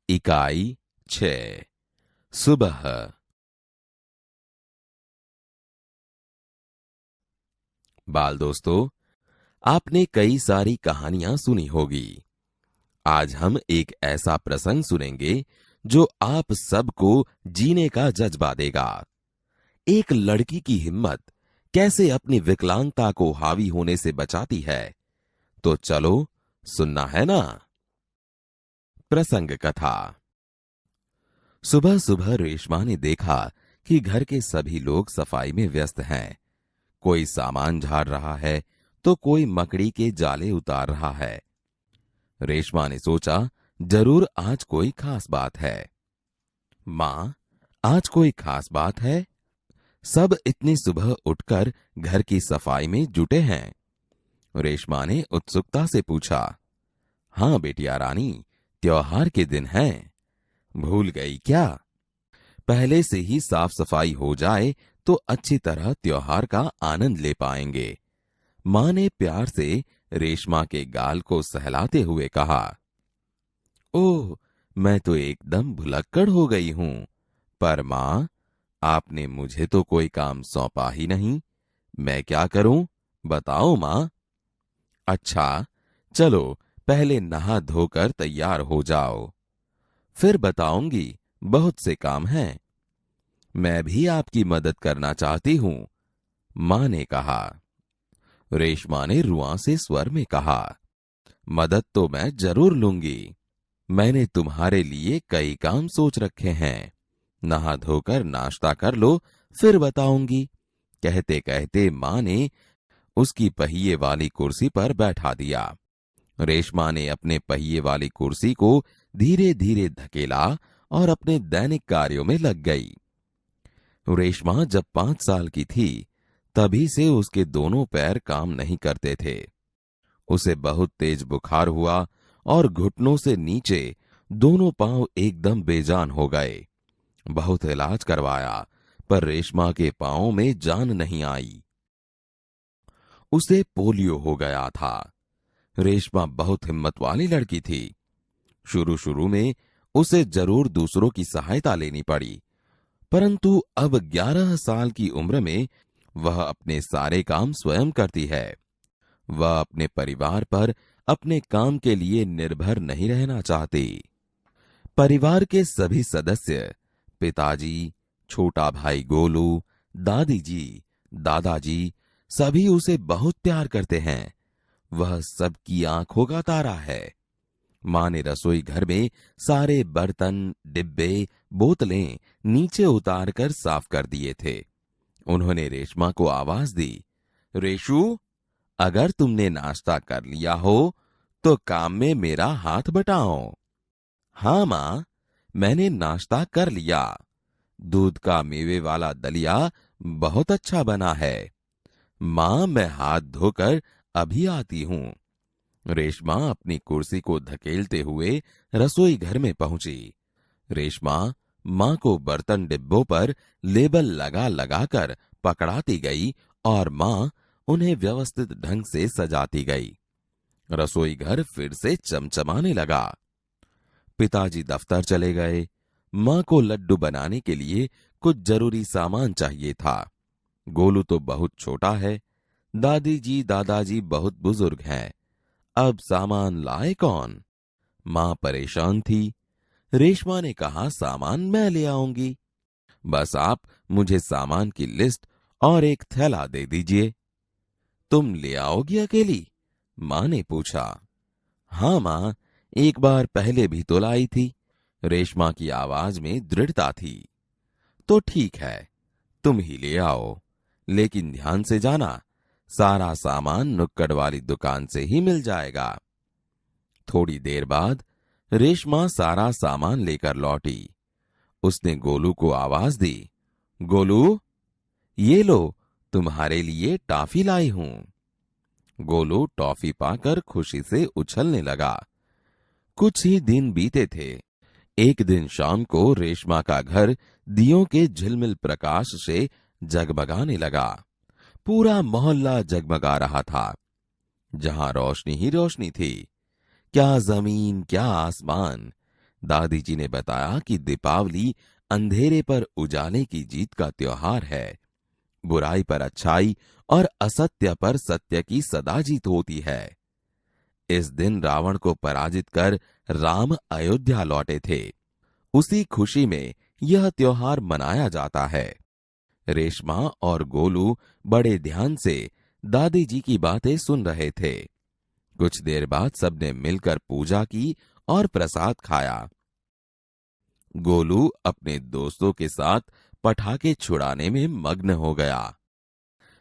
इकाई 6 सुबह। बाल दोस्तों, आपने कई सारी कहानियां सुनी होगी। आज हम एक ऐसा प्रसंग सुनेंगे जो आप सबको जीने का जज्बा देगा। एक लड़की की हिम्मत कैसे अपनी विकलांगता को हावी होने से बचाती है। तो चलो, सुनना है ना। प्रसंग कथा। सुबह सुबह रेशमा ने देखा कि घर के सभी लोग सफाई में व्यस्त हैं। कोई सामान झाड़ रहा है तो कोई मकड़ी के जाले उतार रहा है। रेशमा ने सोचा, जरूर आज कोई खास बात है। माँ, आज कोई खास बात है? सब इतनी सुबह उठकर घर की सफाई में जुटे हैं। रेशमा ने उत्सुकता से पूछा। हाँ बेटिया रानी, त्योहार के दिन हैं। भूल गई क्या? पहले से ही साफ सफाई हो जाए तो अच्छी तरह त्योहार का आनंद ले पाएंगे। माँ ने प्यार से रेशमा के गाल को सहलाते हुए कहा। ओह, मैं तो एकदम भुलक्कड़ हो गई हूं। पर माँ, आपने मुझे तो कोई काम सौंपा ही नहीं। मैं क्या करूं? बताओ माँ। अच्छा, चलो पहले नहा धोकर तैयार हो जाओ, फिर बताऊंगी। बहुत से काम हैं। मैं भी आपकी मदद करना चाहती हूं, माँ ने कहा। रेशमा ने रुआंसे स्वर में कहा। मदद तो मैं जरूर लूंगी। मैंने तुम्हारे लिए कई काम सोच रखे हैं। नहा धोकर नाश्ता कर लो, फिर बताऊंगी। कहते कहते माँ ने उसकी पहिए वाली कुर्सी पर बैठा दिया। रेशमा ने अपने पहिए वाली कुर्सी को धीरे धीरे धकेला और अपने दैनिक कार्यों में लग गई। रेशमा जब 5 साल की थी, तभी से उसके दोनों पैर काम नहीं करते थे। उसे बहुत तेज बुखार हुआ और घुटनों से नीचे दोनों पांव एकदम बेजान हो गए। बहुत इलाज करवाया, पर रेशमा के पांवों में जान नहीं आई। उसे पोलियो हो गया था। रेशमा बहुत हिम्मत वाली लड़की थी। शुरू शुरू में उसे जरूर दूसरों की सहायता लेनी पड़ी, परंतु अब 11 साल की उम्र में वह अपने सारे काम स्वयं करती है। वह अपने परिवार पर अपने काम के लिए निर्भर नहीं रहना चाहती। परिवार के सभी सदस्य, पिताजी, छोटा भाई गोलू, दादी जी, दादाजी, सभी उसे बहुत प्यार करते हैं। वह सबकी आंखों का तारा है। माँ ने रसोई घर में सारे बर्तन, डिब्बे, बोतलें नीचे उतार कर साफ कर दिए थे। उन्होंने रेशमा को आवाज दी। रेशु, अगर तुमने नाश्ता कर लिया हो तो काम में मेरा हाथ बटाओ। हाँ माँ, मैंने नाश्ता कर लिया। दूध का मेवे वाला दलिया बहुत अच्छा बना है। माँ, मैं हाथ धोकर अभी आती हूँ। रेशमा अपनी कुर्सी को धकेलते हुए रसोई घर में पहुंची। रेशमा माँ को बर्तन डिब्बों पर लेबल लगा लगाकर पकड़ाती गई और माँ उन्हें व्यवस्थित ढंग से सजाती गई। रसोई घर फिर से चमचमाने लगा। पिताजी दफ्तर चले गए। माँ को लड्डू बनाने के लिए कुछ जरूरी सामान चाहिए था। गोलू तो बहुत छोटा है। दादी जी, दादाजी बहुत बुजुर्ग हैं। अब सामान लाए कौन? माँ परेशान थी। रेशमा ने कहा, सामान मैं ले आऊंगी। बस आप मुझे सामान की लिस्ट और एक थैला दे दीजिए। तुम ले आओगी अकेली? माँ ने पूछा। हाँ माँ, एक बार पहले भी तो लाई थी। रेशमा की आवाज में दृढ़ता थी। तो ठीक है, तुम ही ले आओ, लेकिन ध्यान से जाना, सारा सामान नुक्कड़ वाली दुकान से ही मिल जाएगा। थोड़ी देर बाद रेशमा सारा सामान लेकर लौटी। उसने गोलू को आवाज दी। गोलू, ये लो, तुम्हारे लिए टॉफी लाई हूं। गोलू टॉफी पाकर खुशी से उछलने लगा। कुछ ही दिन बीते थे। एक दिन शाम को रेशमा का घर दियों के झिलमिल प्रकाश से जगमगाने लगा। पूरा मोहल्ला जगमगा रहा था। जहां रोशनी ही रोशनी थी। क्या जमीन, क्या आसमान। दादी जी ने बताया कि दीपावली अंधेरे पर उजाले की जीत का त्योहार है। बुराई पर अच्छाई और असत्य पर सत्य की सदा जीत होती है। इस दिन रावण को पराजित कर राम अयोध्या लौटे थे। उसी खुशी में यह त्योहार मनाया जाता है। रेशमा और गोलू बड़े ध्यान से दादी जी की बातें सुन रहे थे। कुछ देर बाद सबने मिलकर पूजा की और प्रसाद खाया। गोलू अपने दोस्तों के साथ पटाखे छुड़ाने में मग्न हो गया।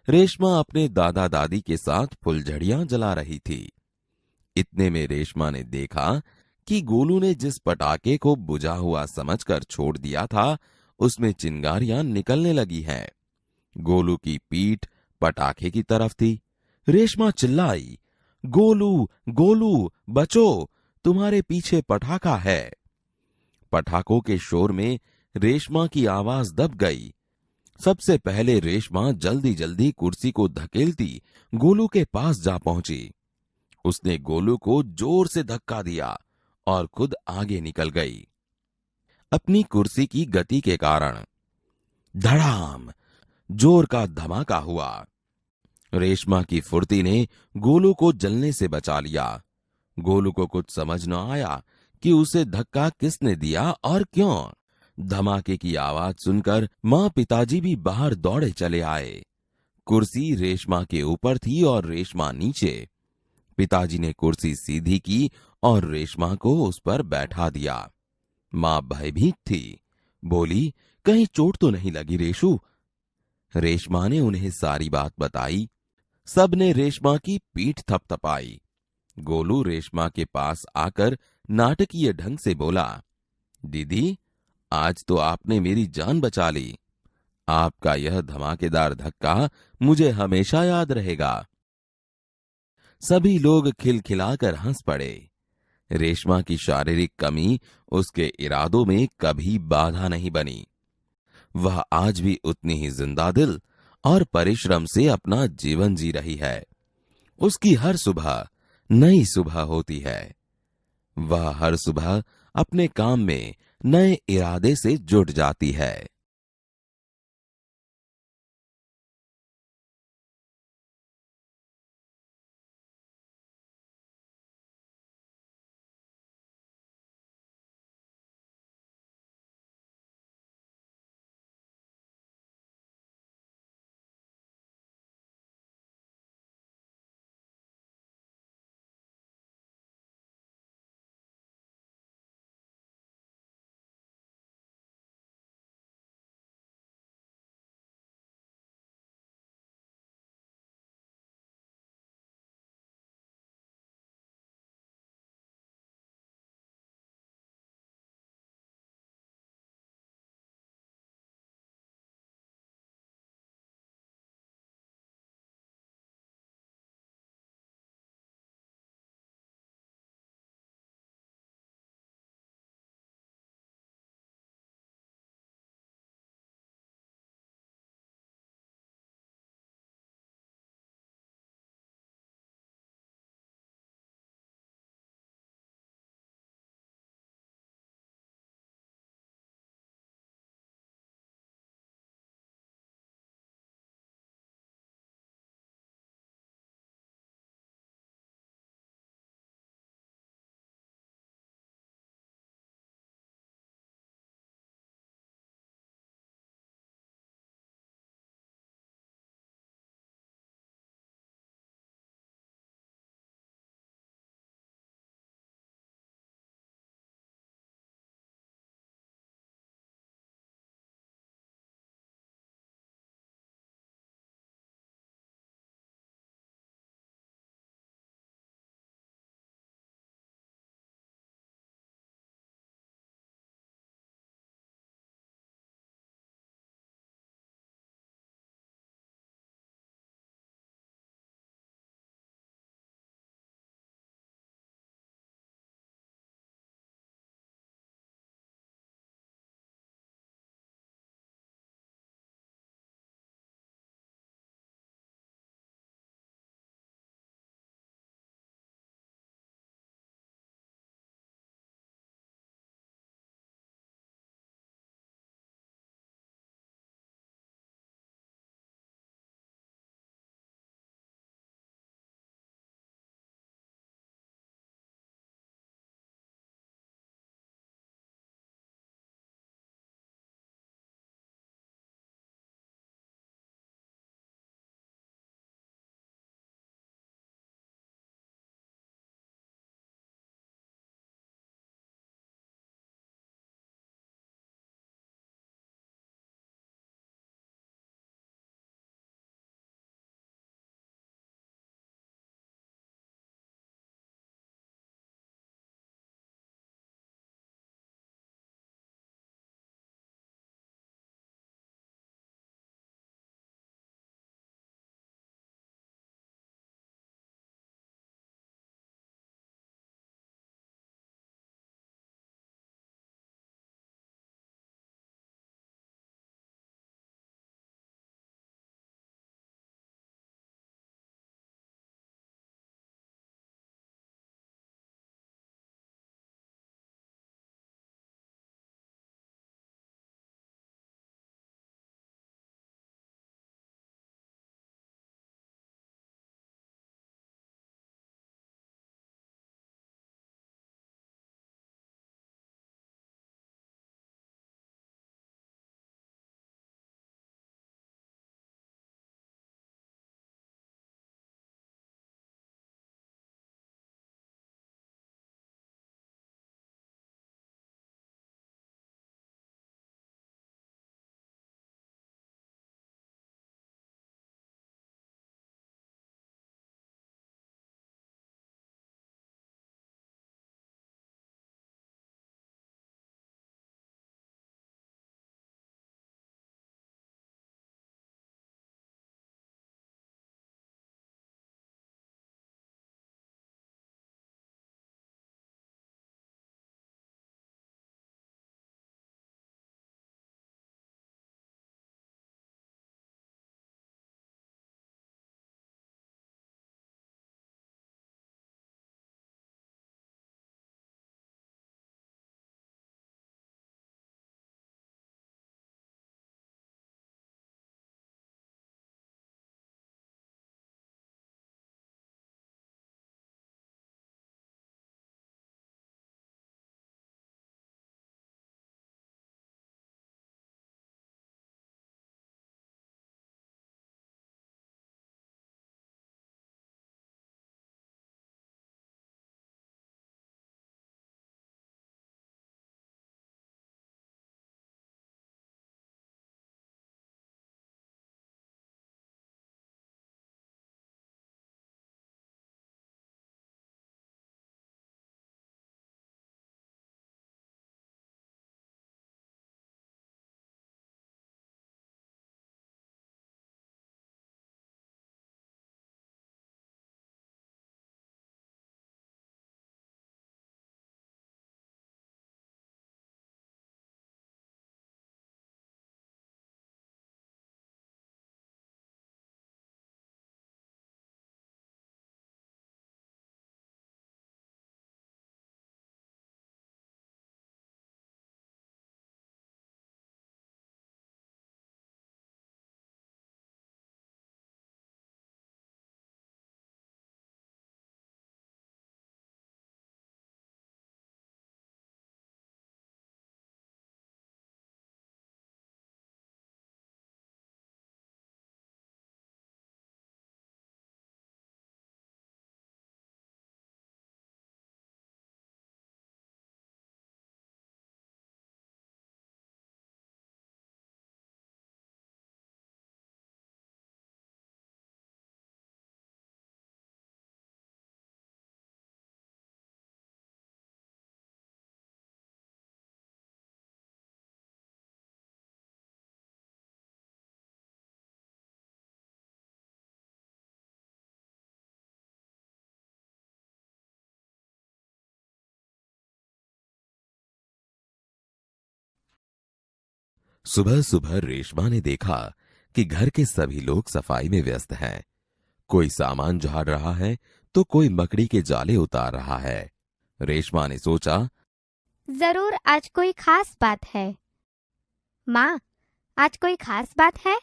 रेशमा अपने दादा दादी के साथ फुलझड़ियां जला रही थी। इतने में रेशमा ने देखा कि गोलू ने जिस पटाखे को बुझा हुआ समझकर छोड़ दिया था, उसमें चिंगारियां निकलने लगी हैं। गोलू की पीठ पटाखे की तरफ थी। रेशमा चिल्लाई, गोलू, गोलू, बचो, तुम्हारे पीछे पटाखा है। पटाखों के शोर में रेशमा की आवाज दब गई। सबसे पहले रेशमा जल्दी जल्दी कुर्सी को धकेलती गोलू के पास जा पहुंची। उसने गोलू को जोर से धक्का दिया और खुद आगे निकल गई। अपनी कुर्सी की गति के कारण धड़ाम जोर का धमाका हुआ। रेशमा की फुर्ती ने गोलू को जलने से बचा लिया। गोलू को कुछ समझ न आया कि उसे धक्का किसने दिया और क्यों। धमाके की आवाज सुनकर माँ पिताजी भी बाहर दौड़े चले आए। कुर्सी रेशमा के ऊपर थी और रेशमा नीचे। पिताजी ने कुर्सी सीधी की और रेशमा को उस पर बैठा दिया। माँ भयभीत थी। बोली, कहीं चोट तो नहीं लगी रेशु? रेशमा ने उन्हें सारी बात बताई। सबने रेशमा की पीठ थपथपाई। गोलू रेशमा के पास आकर नाटकीय ढंग से बोला, दीदी, आज तो आपने मेरी जान बचा ली। आपका यह धमाकेदार धक्का मुझे हमेशा याद रहेगा। सभी लोग खिलखिलाकर हंस पड़े। रेशमा की शारीरिक कमी उसके इरादों में कभी बाधा नहीं बनी। वह आज भी उतनी ही जिंदा दिल और परिश्रम से अपना जीवन जी रही है। उसकी हर सुबह नई सुबह होती है। वह हर सुबह अपने काम में नए इरादे से जुट जाती है। सुबह सुबह रेशमा ने देखा कि घर के सभी लोग सफाई में व्यस्त हैं। कोई सामान झाड़ रहा है तो कोई मकड़ी के जाले उतार रहा है। रेशमा ने सोचा, जरूर आज कोई खास बात है। माँ, आज कोई खास बात है?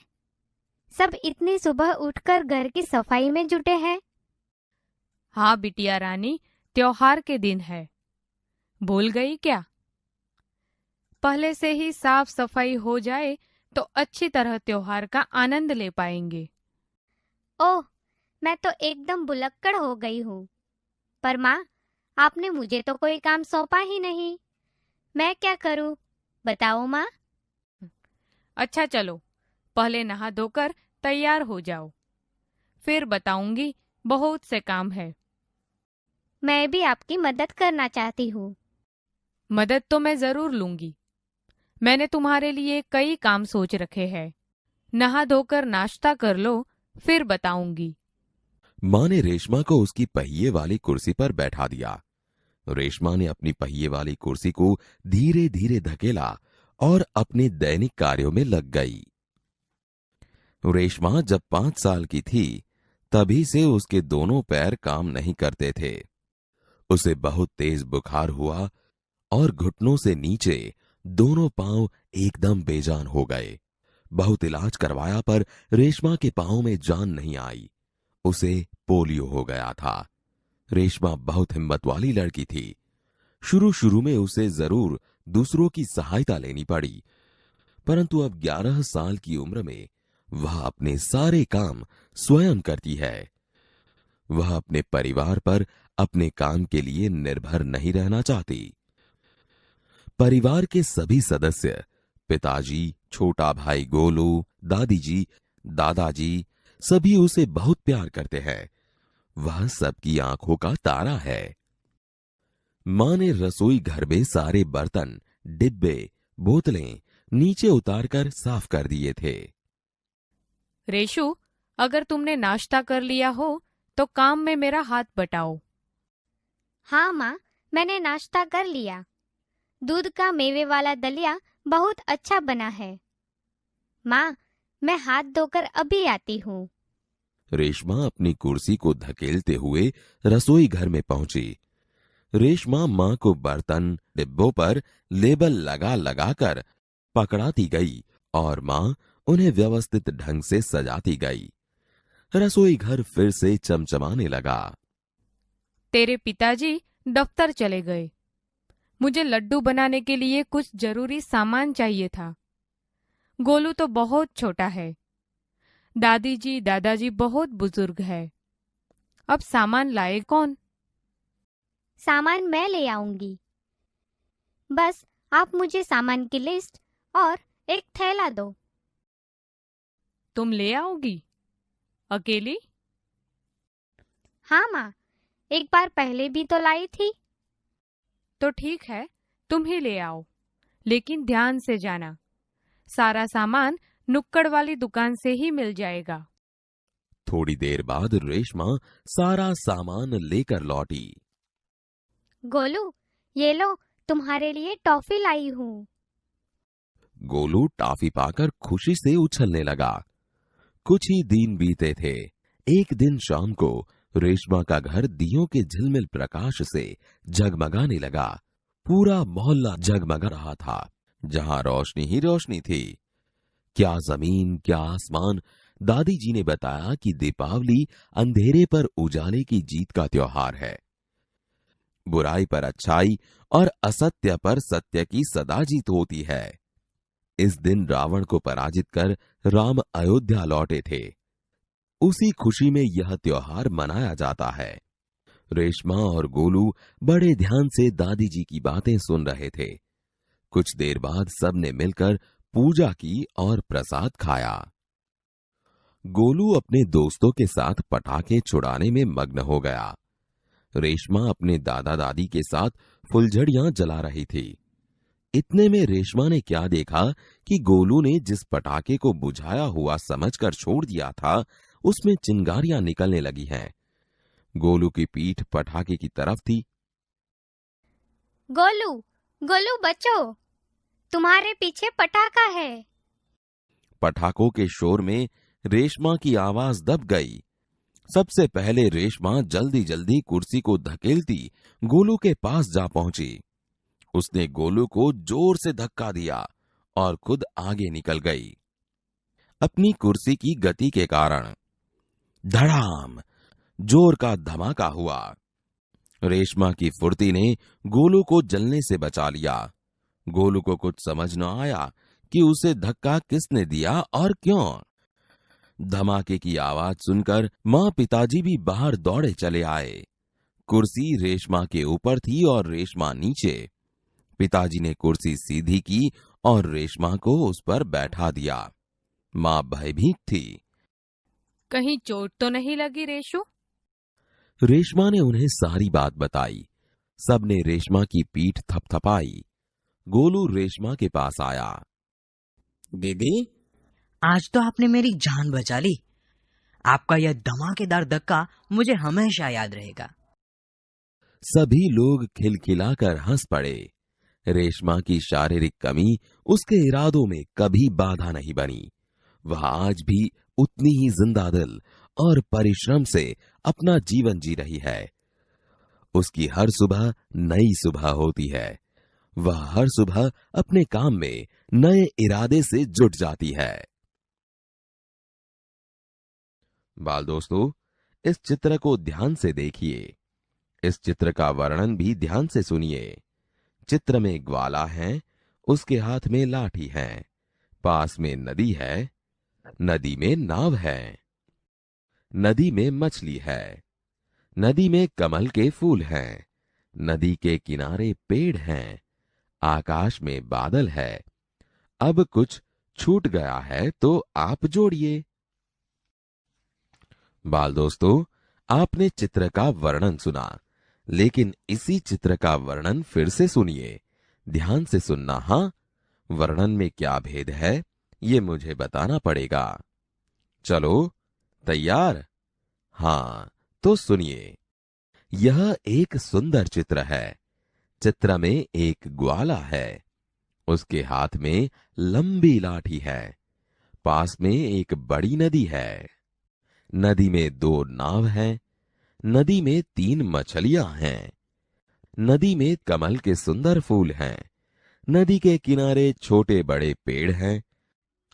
सब इतनी सुबह उठकर घर की सफाई में जुटे हैं। हाँ बिटिया रानी, त्योहार के दिन है। भूल गई क्या? पहले से ही साफ सफाई हो जाए तो अच्छी तरह त्योहार का आनंद ले पाएंगे। ओह, मैं तो एकदम भुलक्कड़ हो गई हूँ। पर माँ, आपने मुझे तो कोई काम सौंपा ही नहीं। मैं क्या करूँ? बताओ माँ। अच्छा चलो, पहले नहा धोकर तैयार हो जाओ, फिर बताऊंगी। बहुत से काम है। मैं भी आपकी मदद करना चाहती हूँ। मदद तो मैं जरूर लूंगी। मैंने तुम्हारे लिए कई काम सोच रखे हैं। नहा धोकर नाश्ता कर लो, फिर बताऊंगी। माँ ने रेशमा को उसकी पहिए वाली कुर्सी पर बैठा दिया। रेशमा ने अपनी पहिए वाली कुर्सी को धीरे धीरे धकेला और अपने दैनिक कार्यों में लग गई। रेशमा जब 5 साल की थी, तभी से उसके दोनों पैर काम नहीं करते थे। उसे बहुत तेज बुखार हुआ और घुटनों से नीचे दोनों पांव एकदम बेजान हो गए। बहुत इलाज करवाया पर रेशमा के पांव में जान नहीं आई। उसे पोलियो हो गया था। रेशमा बहुत हिम्मत वाली लड़की थी। शुरू शुरू में उसे जरूर दूसरों की सहायता लेनी पड़ी, परंतु अब 11 साल की उम्र में वह अपने सारे काम स्वयं करती है। वह अपने परिवार पर अपने काम के लिए निर्भर नहीं रहना चाहती। परिवार के सभी सदस्य, पिताजी, छोटा भाई गोलू, दादी जी, दादाजी, सभी उसे बहुत प्यार करते हैं। वह सबकी आंखों का तारा है। मां ने रसोई घर में सारे बर्तन, डिब्बे, बोतलें नीचे उतारकर साफ कर दिए थे। रेशु, अगर तुमने नाश्ता कर लिया हो तो काम में मेरा हाथ बटाओ। हाँ माँ, मैंने नाश्ता कर लिया। दूध का मेवे वाला दलिया बहुत अच्छा बना है। माँ, मैं हाथ धोकर अभी आती हूँ। रेशमा अपनी कुर्सी को धकेलते हुए रसोई घर में पहुंची। रेशमा मां को बर्तन, डिब्बों पर लेबल लगा लगाकर पकड़ाती गई और मां उन्हें व्यवस्थित ढंग से सजाती गई। रसोई घर फिर से चमचमाने लगा। तेरे पिताजी दफ्तर चले गए। मुझे लड्डू बनाने के लिए कुछ जरूरी सामान चाहिए था। गोलू तो बहुत छोटा है। दादी जी, दादाजी बहुत बुजुर्ग है। अब सामान लाए कौन? सामान मैं ले आऊंगी। बस आप मुझे सामान की लिस्ट और एक थैला दो। तुम ले आओगी अकेली? हाँ माँ, एक बार पहले भी तो लाई थी। तो ठीक है, तुम ही ले आओ, लेकिन ध्यान से जाना। सारा सामान नुक्कड़ वाली दुकान से ही मिल जाएगा। थोड़ी देर बाद रेशमा सारा सामान लेकर लौटी। गोलू, ये लो, तुम्हारे लिए टॉफी लाई हूँ। गोलू टॉफी पाकर खुशी से उछलने लगा। कुछ ही दिन बीते थे। एक दिन शाम को रेशमा का घर दियों के झिलमिल प्रकाश से जगमगाने लगा। पूरा मोहल्ला जगमगा रहा था। जहां रोशनी ही रोशनी थी। क्या जमीन, क्या आसमान। दादी जी ने बताया कि दीपावली अंधेरे पर उजाले की जीत का त्योहार है। बुराई पर अच्छाई और असत्य पर सत्य की सदा जीत होती है। इस दिन रावण को पराजित कर राम अयोध्या लौटे थे। उसी खुशी में यह त्योहार मनाया जाता है। रेशमा और गोलू बड़े ध्यान से दादी जी की बातें सुन रहे थे। कुछ देर बाद सबने मिलकर पूजा की और प्रसाद खाया। गोलू अपने दोस्तों के साथ पटाखे छुड़ाने में मग्न हो गया। रेशमा अपने दादा दादी के साथ फुलझड़ियां जला रही थी। इतने में रेशमा ने क्या देखा कि गोलू ने जिस पटाखे को बुझाया हुआ समझकर छोड़ दिया था, उसमें चिंगारियां निकलने लगी हैं। गोलू की पीठ पटाखे की तरफ थी। गोलू, गोलू बचो, तुम्हारे पीछे पटाखा है। पटाखों के शोर में रेशमा की आवाज दब गई। सबसे पहले रेशमा जल्दी जल्दी कुर्सी को धकेलती गोलू के पास जा पहुंची। उसने गोलू को जोर से धक्का दिया और खुद आगे निकल गई। अपनी कुर्सी की गति के कारण धड़ाम जोर का धमाका हुआ। रेशमा की फुर्ती ने गोलू को जलने से बचा लिया। गोलू को कुछ समझ न आया कि उसे धक्का किसने दिया और क्यों। धमाके की आवाज सुनकर मां पिताजी भी बाहर दौड़े चले आए। कुर्सी रेशमा के ऊपर थी और रेशमा नीचे। पिताजी ने कुर्सी सीधी की और रेशमा को उस पर बैठा दिया। मां भयभीत थी। कहीं चोट तो नहीं लगी रेशु? रेशमा ने उन्हें सारी बात बताई। सबने रेशमा की पीठ थपथपाई। गोलू रेशमा के पास आया। दीदी, आज तो आपने मेरी जान बचा ली। आपका यह धमाकेदार धक्का मुझे हमेशा याद रहेगा। सभी लोग खिलखिलाकर हंस पड़े। रेशमा की शारीरिक कमी उसके इरादों में कभी बाधा नहीं बनी। वह आज भी उतनी ही जिंदा दिल और परिश्रम से अपना जीवन जी रही है। उसकी हर सुबह नई सुबह होती है। वह हर सुबह अपने काम में नए इरादे से जुट जाती है। बाल दोस्तों, इस चित्र को ध्यान से देखिए। इस चित्र का वर्णन भी ध्यान से सुनिए। चित्र में ग्वाला है, उसके हाथ में लाठी है। पास में नदी है, नदी में नाव है। नदी में मछली है। नदी में कमल के फूल हैं। नदी के किनारे पेड़ हैं। आकाश में बादल है। अब कुछ छूट गया है तो आप जोड़िए। बाल दोस्तों, आपने चित्र का वर्णन सुना, लेकिन इसी चित्र का वर्णन फिर से सुनिए। ध्यान से सुनना। हाँ, वर्णन में क्या भेद है ये मुझे बताना पड़ेगा। चलो, तैयार? हाँ, तो सुनिए। यह एक सुंदर चित्र है। चित्र में एक ग्वाला है। उसके हाथ में लंबी लाठी है। पास में एक बड़ी नदी है। नदी में 2 नाव हैं। नदी में 3 मछलियां हैं। नदी में कमल के सुंदर फूल हैं। नदी के किनारे छोटे बड़े पेड़ हैं।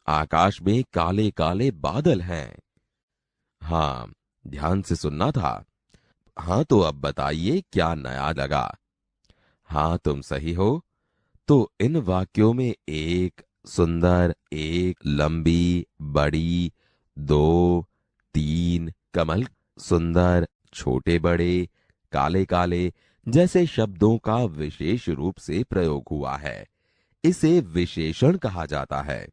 आकाश में काले काले बादल हैं। हाँ, ध्यान से सुनना था। हाँ, तो अब बताइए क्या नया लगा? हाँ, तुम सही हो। तो इन वाक्यों में एक सुंदर, एक लंबी, बड़ी, 2, 3, कमल, सुंदर, छोटे बड़े, काले काले जैसे शब्दों का विशेष रूप से प्रयोग हुआ है। इसे विशेषण कहा जाता है।